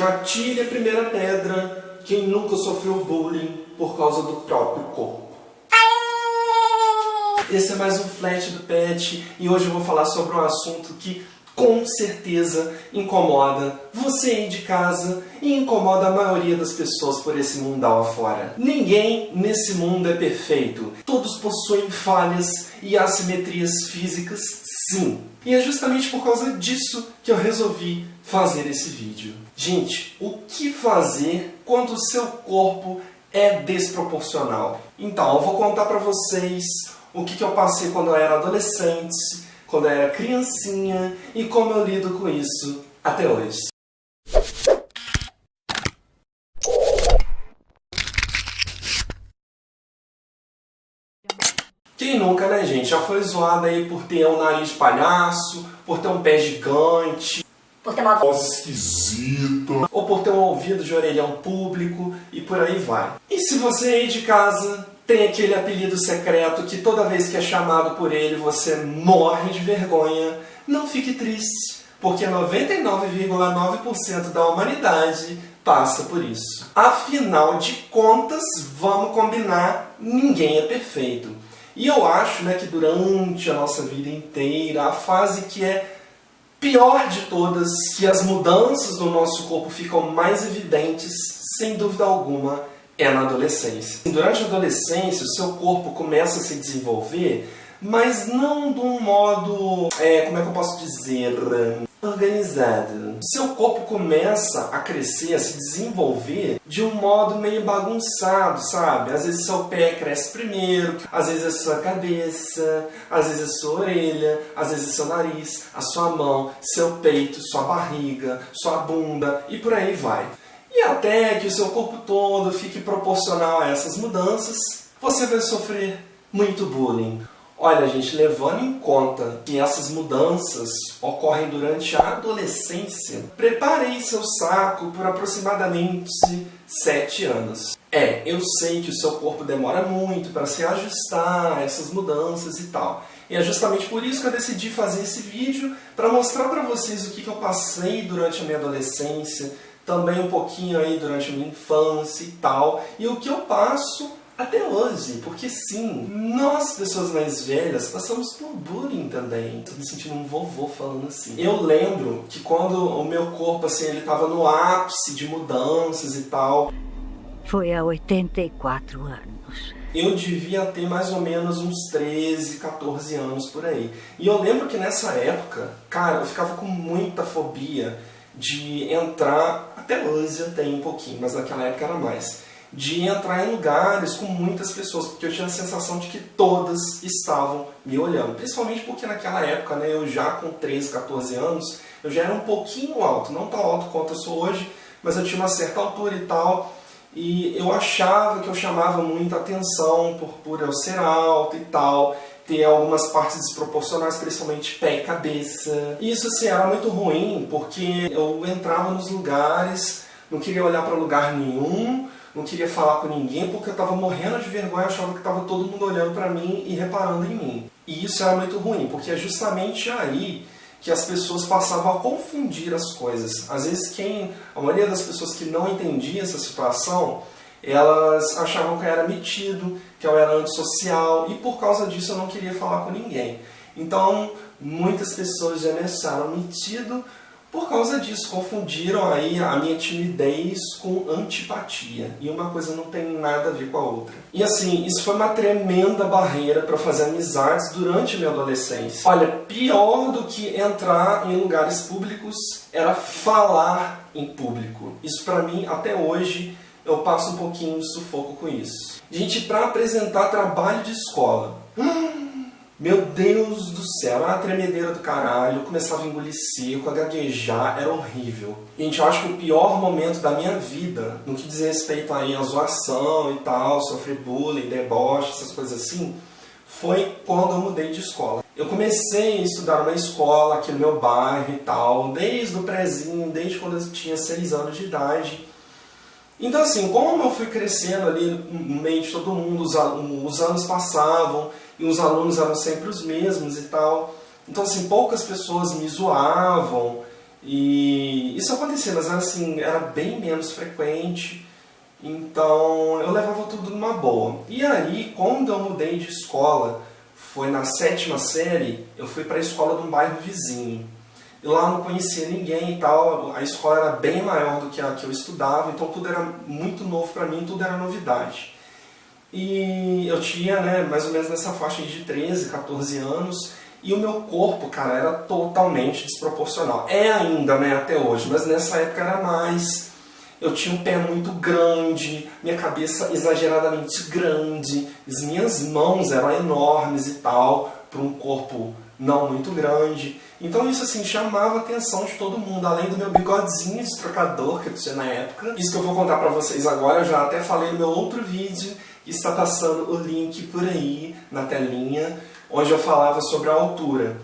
Atire a primeira pedra quem nunca sofreu bullying por causa do próprio corpo. Esse é mais um Flat do Pet e hoje eu vou falar sobre um assunto que com certeza incomoda você aí de casa e incomoda a maioria das pessoas por esse mundão afora. Ninguém nesse mundo é perfeito. Todos possuem falhas e assimetrias físicas, sim. E é justamente por causa disso que eu resolvi fazer esse vídeo. Gente, o que fazer quando o seu corpo é desproporcional? Então, eu vou contar pra vocês o que eu passei quando eu era adolescente, quando eu era criancinha e como eu lido com isso até hoje. Quem nunca, né, gente? Já foi zoado aí por ter um nariz de palhaço, por ter um pé gigante, por ter uma voz esquisita, ou por ter um ouvido de orelhão público e por aí vai. E se você aí de casa tem aquele apelido secreto que toda vez que é chamado por ele você morre de vergonha, não fique triste, porque 99,9% da humanidade passa por isso. Afinal de contas, vamos combinar, ninguém é perfeito. E eu acho, né, que durante a nossa vida inteira, a fase que é pior de todas, que as mudanças no nosso corpo ficam mais evidentes, sem dúvida alguma, é na adolescência. Durante a adolescência, o seu corpo começa a se desenvolver, mas não de um modo, como é que eu posso dizer, organizado. O seu corpo começa a crescer, a se desenvolver de um modo meio bagunçado, sabe? Às vezes seu pé cresce primeiro, às vezes a sua cabeça, às vezes a sua orelha, às vezes seu nariz, a sua mão, seu peito, sua barriga, sua bunda e por aí vai. E até que o seu corpo todo fique proporcional a essas mudanças, você vai sofrer muito bullying. Olha, gente, levando em conta que essas mudanças ocorrem durante a adolescência, preparei seu saco por aproximadamente 7 anos. Eu sei que o seu corpo demora muito para se ajustar a essas mudanças e tal. E é justamente por isso que eu decidi fazer esse vídeo, para mostrar para vocês o que eu passei durante a minha adolescência, também um pouquinho aí durante a minha infância e tal, e o que eu passo até hoje, porque sim, nós, pessoas mais velhas, passamos por bullying também. Estou me sentindo um vovô falando assim. Eu lembro que quando o meu corpo, assim, ele estava no ápice de mudanças e tal. Foi há 84 anos. Eu devia ter mais ou menos uns 13, 14 anos por aí. E eu lembro que nessa época, cara, eu ficava com muita fobia de entrar, até hoje eu tenho um pouquinho, mas naquela época era mais, de entrar em lugares com muitas pessoas, porque eu tinha a sensação de que todas estavam me olhando. Principalmente porque naquela época, né, eu já com 13, 14 anos, eu já era um pouquinho alto, não tão alto quanto eu sou hoje, mas eu tinha uma certa altura e tal, e eu achava que eu chamava muita atenção por eu ser alto e tal, ter algumas partes desproporcionais, principalmente pé e cabeça. E isso assim, era muito ruim, porque eu entrava nos lugares, não queria olhar para lugar nenhum, não queria falar com ninguém, porque eu estava morrendo de vergonha, achava que estava todo mundo olhando para mim e reparando em mim. E isso era muito ruim, porque é justamente aí que as pessoas passavam a confundir as coisas. Às vezes a maioria das pessoas que não entendia essa situação, elas achavam que eu era metido, que eu era antissocial, e por causa disso eu não queria falar com ninguém. Então, muitas pessoas já me acharam metido por causa disso, confundiram aí a minha timidez com antipatia. E uma coisa não tem nada a ver com a outra. E assim, isso foi uma tremenda barreira para fazer amizades durante a minha adolescência. Olha, pior do que entrar em lugares públicos era falar em público. Isso para mim, até hoje, eu passo um pouquinho de sufoco com isso. Gente, para apresentar trabalho de escola, meu Deus do céu, era uma tremedeira do caralho, eu começava a engolir seco, a gaguejar, era horrível. Gente, eu acho que o pior momento da minha vida, no que diz respeito aí à zoação e tal, sofrer bullying, deboche, essas coisas assim, foi quando eu mudei de escola. Eu comecei a estudar numa escola aqui no meu bairro e tal, desde o prézinho, desde quando eu tinha 6 anos de idade. Então assim, como eu fui crescendo ali no meio de todo mundo, os anos passavam e os alunos eram sempre os mesmos e tal. Então assim, poucas pessoas me zoavam E isso acontecia, mas assim, era bem menos frequente, então eu levava tudo numa boa. E aí, quando eu mudei de escola, foi na 7ª série, eu fui para a escola de um bairro vizinho. E lá eu não conhecia ninguém e tal, a escola era bem maior do que a que eu estudava, então tudo era muito novo para mim, tudo era novidade. E eu tinha, né, mais ou menos nessa faixa de 13, 14 anos, e o meu corpo, cara, era totalmente desproporcional. É ainda, né, até hoje, mas nessa época era mais. Eu tinha um pé muito grande, minha cabeça exageradamente grande, as minhas mãos eram enormes e tal, para um corpo não muito grande. Então isso assim chamava a atenção de todo mundo, além do meu bigodinho de trocador que eu tinha na época. Isso que eu vou contar pra vocês agora, eu já até falei no meu outro vídeo, que está passando o link por aí na telinha, onde eu falava sobre a altura.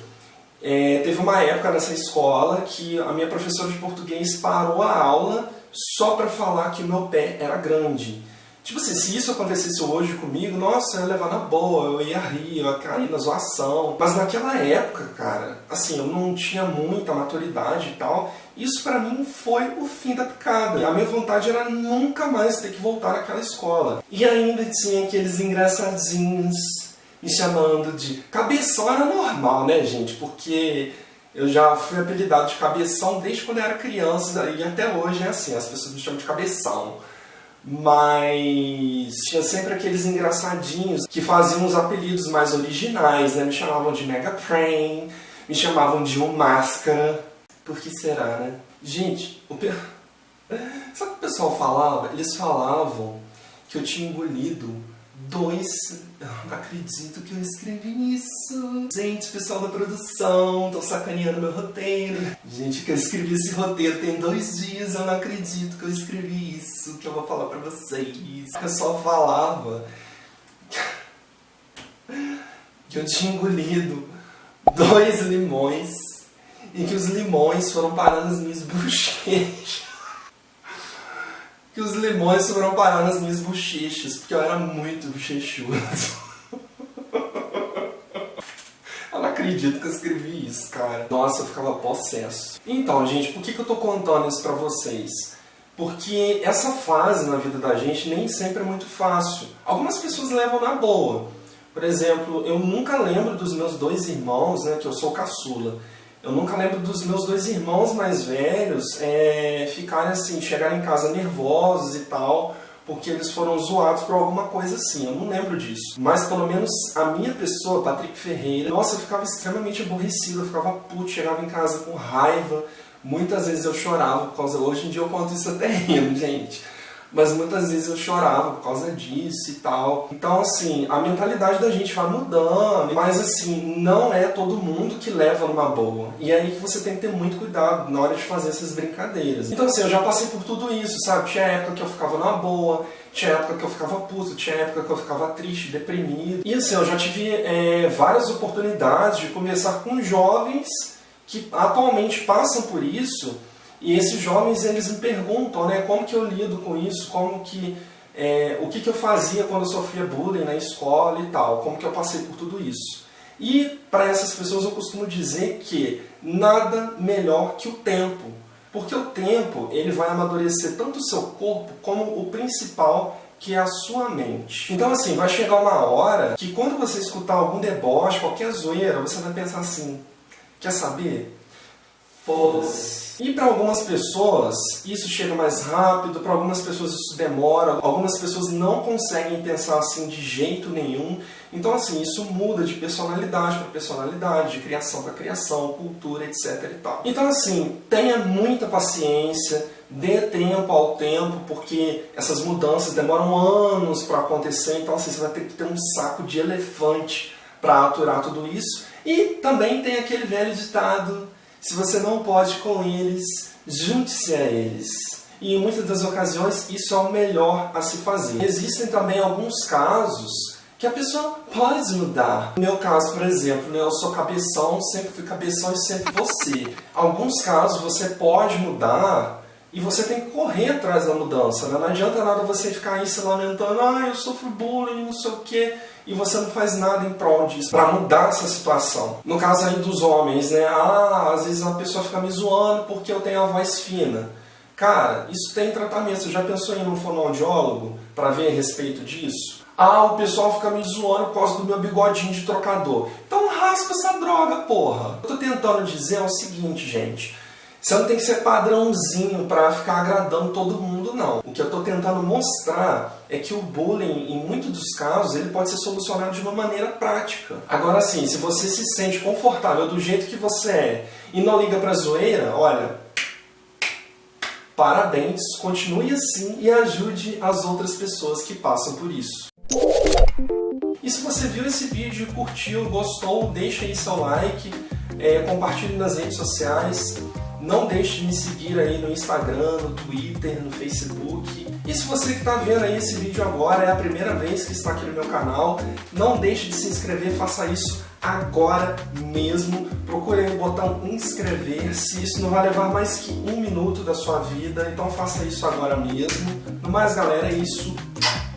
Teve uma época nessa escola que a minha professora de português parou a aula só para falar que o meu pé era grande. Tipo assim, se isso acontecesse hoje comigo, nossa, eu ia levar na boa, eu ia rir, eu ia cair na zoação. Mas naquela época, cara, assim, eu não tinha muita maturidade e tal, isso pra mim foi o fim da picada. A minha vontade era nunca mais ter que voltar àquela escola. E ainda tinha aqueles engraçadinhos me chamando de... Cabeção era normal, né, gente? Porque eu já fui apelidado de cabeção desde quando eu era criança, e até hoje é assim, as pessoas me chamam de cabeção. Mas tinha sempre aqueles engraçadinhos que faziam os apelidos mais originais, né? Me chamavam de Mega Train, me chamavam de um Máscara. Por que será, né? Gente, sabe o que o pessoal falava? Eles falavam que eu tinha engolido 2... Eu não acredito que eu escrevi isso. Gente, pessoal da produção, tô sacaneando meu roteiro. Gente, que eu escrevi esse roteiro tem 2 dias, eu não acredito que eu escrevi isso, que eu vou falar pra vocês. O pessoal falava que eu tinha engolido 2 limões e que os limões foram parar nas minhas bochechas. Que os limões foram parar nas minhas bochechas, porque eu era muito bochechudo. Eu não acredito que eu escrevi isso, cara. Nossa, eu ficava possesso. Então, gente, por que eu tô contando isso pra vocês? Porque essa fase na vida da gente nem sempre é muito fácil. Algumas pessoas levam na boa. Por exemplo, eu nunca lembro dos meus 2 irmãos, né, que eu sou caçula. Eu nunca lembro dos meus 2 irmãos mais velhos ficarem assim, chegarem em casa nervosos e tal, porque eles foram zoados por alguma coisa assim. Eu não lembro disso. Mas pelo menos a minha pessoa, Patrick Ferreira, nossa, eu ficava extremamente aborrecido, eu ficava puto, chegava em casa com raiva. Muitas vezes eu chorava por causa... Hoje em dia eu conto isso até rindo, gente. Mas muitas vezes eu chorava por causa disso e tal. Então, assim, a mentalidade da gente vai mudando. Mas, assim, não é todo mundo que leva numa boa. E é aí que você tem que ter muito cuidado na hora de fazer essas brincadeiras. Então, assim, eu já passei por tudo isso, sabe? Tinha época que eu ficava numa boa, tinha época que eu ficava puto, tinha época que eu ficava triste, deprimido. E, assim, eu já tive várias oportunidades de conversar com jovens que atualmente passam por isso. E esses jovens, eles me perguntam, né, como que eu lido com isso, como que, o que eu fazia quando eu sofria bullying na escola e tal, como que eu passei por tudo isso. E para essas pessoas eu costumo dizer que nada melhor que o tempo, porque o tempo ele vai amadurecer tanto o seu corpo como o principal, que é a sua mente. Então assim, vai chegar uma hora que quando você escutar algum deboche, qualquer zoeira, você vai pensar assim, quer saber? Foda-se. E para algumas pessoas isso chega mais rápido, para algumas pessoas isso demora, algumas pessoas não conseguem pensar assim de jeito nenhum. Então assim, isso muda de personalidade para personalidade, de criação para criação, cultura, etc e tal. Então assim, tenha muita paciência, dê tempo ao tempo, porque essas mudanças demoram anos para acontecer, então assim, você vai ter que ter um saco de elefante para aturar tudo isso. E também tem aquele velho ditado: se você não pode com eles, junte-se a eles. E em muitas das ocasiões isso é o melhor a se fazer. Existem também alguns casos que a pessoa pode mudar. No meu caso, por exemplo, eu sou cabeção, sempre fui cabeção e sempre você. Alguns casos você pode mudar e você tem que correr atrás da mudança, né? Não adianta nada você ficar aí se lamentando, eu sofro bullying, não sei o quê. e você não faz nada em prol disso, para mudar essa situação. No caso aí dos homens, né? Às vezes a pessoa fica me zoando porque eu tenho a voz fina. Cara, isso tem tratamento. Você já pensou em ir num fonoaudiólogo para ver a respeito disso? O pessoal fica me zoando por causa do meu bigodinho de trocador. Então raspa essa droga, porra. Eu tô tentando dizer é o seguinte, gente. Você não tem que ser padrãozinho para ficar agradando todo mundo, não. O que eu tô tentando mostrar é que o bullying, em muitos dos casos, ele pode ser solucionado de uma maneira prática. Agora sim, se você se sente confortável do jeito que você é e não liga pra zoeira, olha, parabéns, continue assim e ajude as outras pessoas que passam por isso. E se você viu esse vídeo, curtiu, gostou, deixa aí seu like, compartilhe nas redes sociais. Não deixe de me seguir aí no Instagram, no Twitter, no Facebook. E se você que está vendo aí esse vídeo agora, é a primeira vez que está aqui no meu canal, não deixe de se inscrever, faça isso agora mesmo. Procure aí o botão inscrever-se, isso não vai levar mais que 1 minuto da sua vida, então faça isso agora mesmo. No mais, galera, é isso.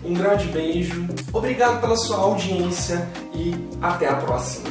Um grande beijo, obrigado pela sua audiência e até a próxima.